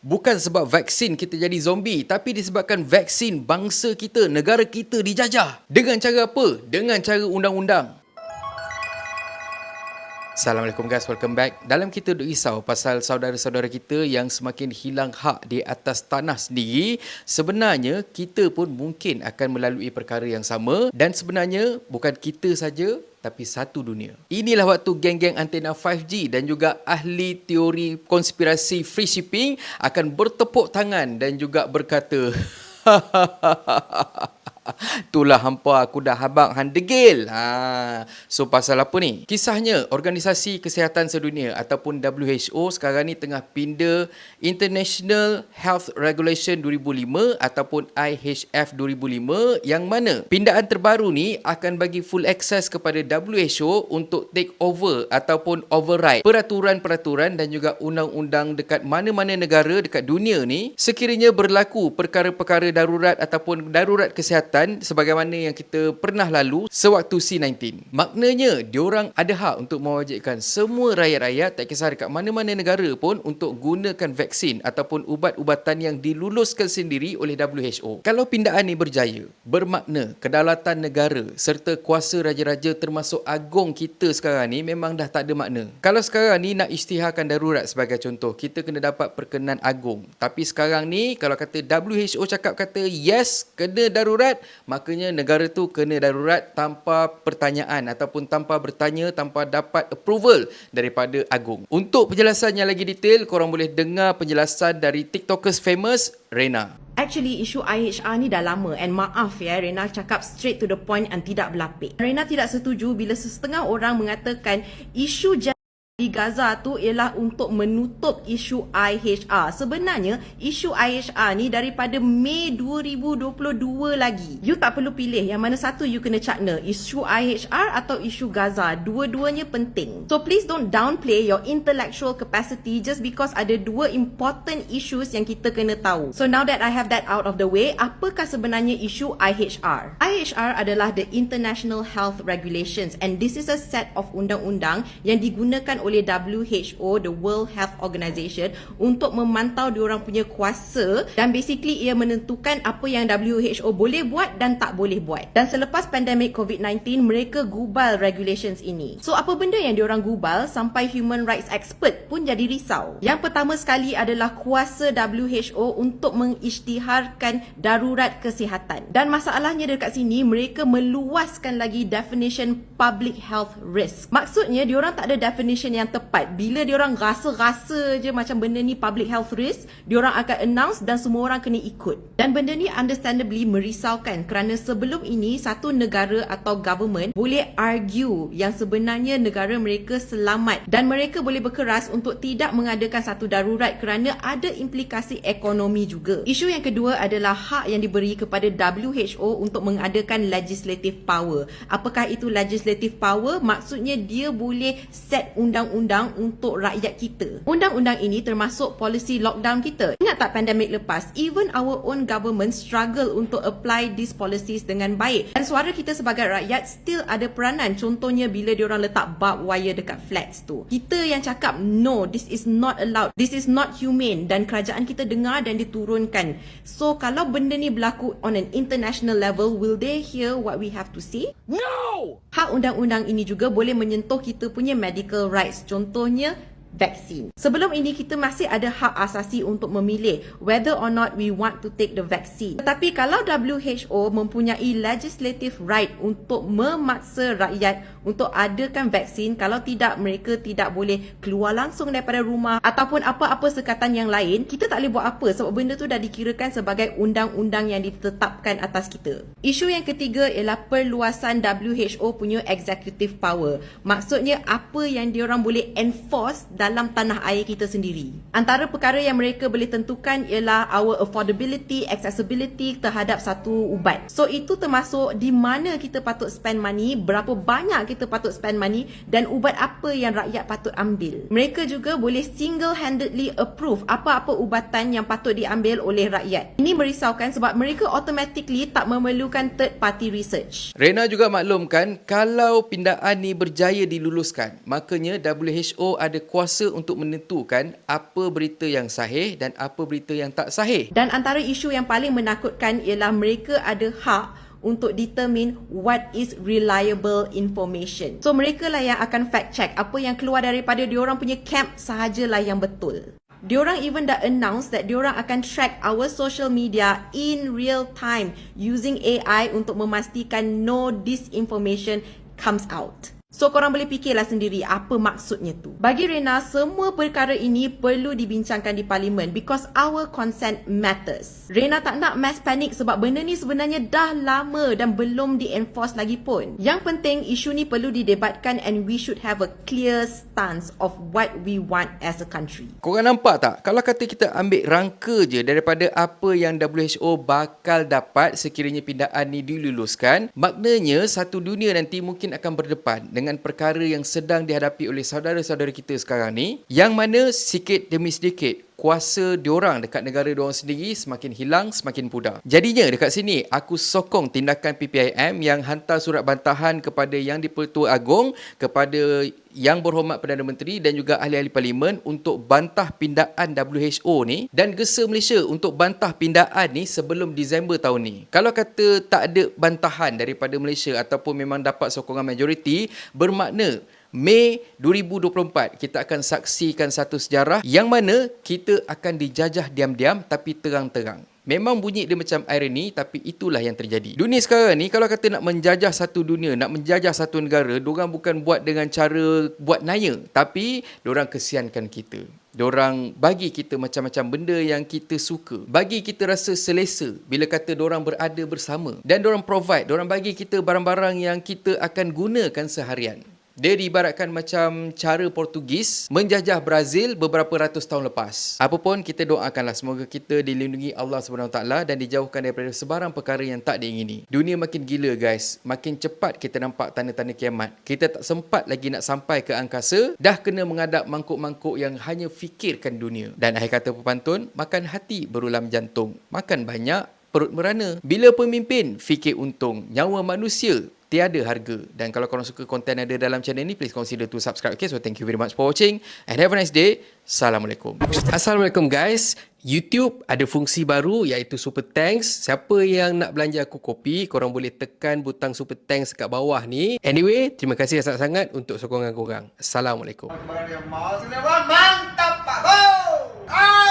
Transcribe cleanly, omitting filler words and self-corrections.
Bukan sebab vaksin kita jadi zombie, tapi disebabkan vaksin bangsa kita, negara kita dijajah. Dengan cara apa? Dengan cara undang-undang. Assalamualaikum guys, welcome back. Dalam kita duk risau pasal saudara-saudara kita yang semakin hilang hak di atas tanah sendiri, sebenarnya kita pun mungkin akan melalui perkara yang sama dan sebenarnya bukan kita saja tapi satu dunia. Inilah waktu geng-geng antena 5G dan juga ahli teori konspirasi free shipping akan bertepuk tangan dan juga berkata itulah hampa aku dah habang han degil. So pasal apa ni? Kisahnya Organisasi Kesihatan Sedunia ataupun WHO sekarang ni tengah pinda International Health Regulation 2005 ataupun IHF 2005 yang mana pindaan terbaru ni akan bagi full access kepada WHO untuk take over ataupun override peraturan-peraturan dan juga undang-undang dekat mana-mana negara dekat dunia ni sekiranya berlaku perkara-perkara darurat ataupun darurat kesihatan sebagaimana yang kita pernah lalu sewaktu C-19. Maknanya, diorang ada hak untuk mewajibkan semua rakyat-rakyat tak kisah dekat mana-mana negara pun untuk gunakan vaksin ataupun ubat-ubatan yang diluluskan sendiri oleh WHO. Kalau pindaan ni berjaya, bermakna kedaulatan negara serta kuasa raja-raja termasuk agung kita sekarang ni memang dah tak ada makna. Kalau sekarang ni nak isytiharkan darurat sebagai contoh, kita kena dapat perkenan agung. Tapi sekarang ni kalau kata WHO cakap kata yes, kena darurat, makanya negara tu kena darurat tanpa pertanyaan ataupun tanpa bertanya, tanpa dapat approval daripada agung. Untuk penjelasan yang lagi detail, korang boleh dengar penjelasan dari TikTokers famous Rena. Actually, isu IHR ni dah lama and maaf ya, Rena cakap straight to the point and tidak berlapik. Rena tidak setuju bila setengah orang mengatakan isu di Gaza tu ialah untuk menutup isu IHR. Sebenarnya, isu IHR ni daripada Mei 2022 lagi. You tak perlu pilih yang mana satu you kena cakna, isu IHR atau isu Gaza. Dua-duanya penting. So please don't downplay your intellectual capacity just because ada dua important issues yang kita kena tahu. So now that I have that out of the way, apakah sebenarnya isu IHR? IHR adalah the International Health Regulations and this is a set of undang-undang yang digunakan oleh WHO, the World Health Organization, untuk memantau diorang punya kuasa dan basically ia menentukan apa yang WHO boleh buat dan tak boleh buat. Dan selepas pandemik COVID-19, mereka gubal regulations ini. So apa benda yang diorang gubal sampai human rights expert pun jadi risau? Yang pertama sekali adalah kuasa WHO untuk mengisytiharkan darurat kesihatan. Dan masalahnya dekat sini, mereka meluaskan lagi definition public health risk. Maksudnya diorang tak ada definition yang tepat. Bila diorang rasa-rasa je macam benda ni public health risk, diorang akan announce dan semua orang kena ikut. Dan benda ni understandably merisaukan kerana sebelum ini satu negara atau government boleh argue yang sebenarnya negara mereka selamat dan mereka boleh berkeras untuk tidak mengadakan satu darurat kerana ada implikasi ekonomi juga. Isu yang kedua adalah hak yang diberi kepada WHO untuk mengadakan legislative power. Apakah itu legislative power? Maksudnya dia boleh set undang-undang untuk rakyat kita. Undang-undang ini termasuk polisi lockdown kita. Ingat tak pandemik lepas, even our own government struggle untuk apply these policies dengan baik. Dan suara kita sebagai rakyat still ada peranan. Contohnya bila diorang letak barbed wire dekat flats tu. Kita yang cakap, no, this is not allowed. This is not humane. Dan kerajaan kita dengar dan diturunkan. So, kalau benda ni berlaku on an international level, will they hear what we have to say? No! Hak undang-undang ini juga boleh menyentuh kita punya medical rights. Contohnya, vaksin. Sebelum ini kita masih ada hak asasi untuk memilih whether or not we want to take the vaccine. Tetapi kalau WHO mempunyai legislative right untuk memaksa rakyat untuk adakan vaksin, kalau tidak mereka tidak boleh keluar langsung daripada rumah ataupun apa-apa sekatan yang lain, kita tak boleh buat apa sebab benda tu dah dikirakan sebagai undang-undang yang ditetapkan atas kita. Isu yang ketiga ialah perluasan WHO punya executive power. Maksudnya apa yang diorang boleh enforce dalam tanah air kita sendiri. Antara perkara yang mereka boleh tentukan ialah our affordability, accessibility terhadap satu ubat. So itu termasuk di mana kita patut spend money, berapa banyak kita patut spend money dan ubat apa yang rakyat patut ambil. Mereka juga boleh single-handedly approve apa-apa ubatan yang patut diambil oleh rakyat. Ini merisaukan sebab mereka automatically tak memerlukan third party research. Rena juga maklumkan kalau pindaan ni berjaya diluluskan, makanya WHO ada kuasa berkuasa untuk menentukan apa berita yang sahih dan apa berita yang tak sahih. Dan antara isu yang paling menakutkan ialah mereka ada hak untuk determine what is reliable information. So mereka lah yang akan fact check apa yang keluar daripada diorang punya camp sahajalah yang betul. Diorang even dah announce that diorang akan track our social media in real time using AI untuk memastikan no disinformation comes out. So korang boleh fikirlah sendiri apa maksudnya tu. Bagi Rena, semua perkara ini perlu dibincangkan di parlimen because our consent matters. Rena tak nak mass panic sebab benda ni sebenarnya dah lama dan belum di-enforce lagi pun. Yang penting isu ni perlu didebatkan and we should have a clear stance of what we want as a country. Korang nampak tak? Kalau kata kita ambil rangka je daripada apa yang WHO bakal dapat sekiranya pindaan ni diluluskan, maknanya satu dunia nanti mungkin akan berdepan dengan perkara yang sedang dihadapi oleh saudara-saudara kita sekarang ni, yang mana sikit demi sedikit kuasa diorang dekat negara diorang sendiri semakin hilang, semakin pudar. Jadinya dekat sini aku sokong tindakan PPIM yang hantar surat bantahan kepada Yang di-Pertua Agong, kepada Yang Berhormat Perdana Menteri dan juga ahli-ahli parlimen untuk bantah pindaan WHO ni dan gesa Malaysia untuk bantah pindaan ni sebelum Disember tahun ni. Kalau kata tak ada bantahan daripada Malaysia ataupun memang dapat sokongan majoriti, bermakna Mei 2024 kita akan saksikan satu sejarah yang mana kita akan dijajah diam-diam tapi terang-terang. Memang bunyi dia macam irony tapi itulah yang terjadi. Dunia sekarang ni kalau kata nak menjajah satu dunia, nak menjajah satu negara, diorang bukan buat dengan cara buat naya, tapi diorang kesiankan kita. Diorang bagi kita macam-macam benda yang kita suka. Bagi kita rasa selesa bila kata diorang berada bersama. Dan diorang provide, diorang bagi kita barang-barang yang kita akan gunakan seharian. Dia diibaratkan macam cara Portugis menjajah Brazil beberapa ratus tahun lepas. Apapun kita doakanlah semoga kita dilindungi Allah SWT dan dijauhkan daripada sebarang perkara yang tak diingini. Dunia makin gila guys. Makin cepat kita nampak tanda-tanda kiamat. Kita tak sempat lagi nak sampai ke angkasa, dah kena menghadap mangkuk-mangkuk yang hanya fikirkan dunia. Dan akhir kata pepantun, makan hati berulam jantung. Makan banyak, perut merana. Bila pemimpin fikir untung, nyawa manusia tiada harga. Dan kalau korang suka konten ada dalam channel ni, please consider to subscribe. Okay, so thank you very much for watching and have a nice day. Assalamualaikum. Assalamualaikum guys. YouTube ada fungsi baru iaitu Super Thanks. Siapa yang nak belanja aku kopi, korang boleh tekan butang Super Thanks kat bawah ni. Anyway, terima kasih sangat-sangat untuk sokongan korang. Assalamualaikum. Mantap Pak Go!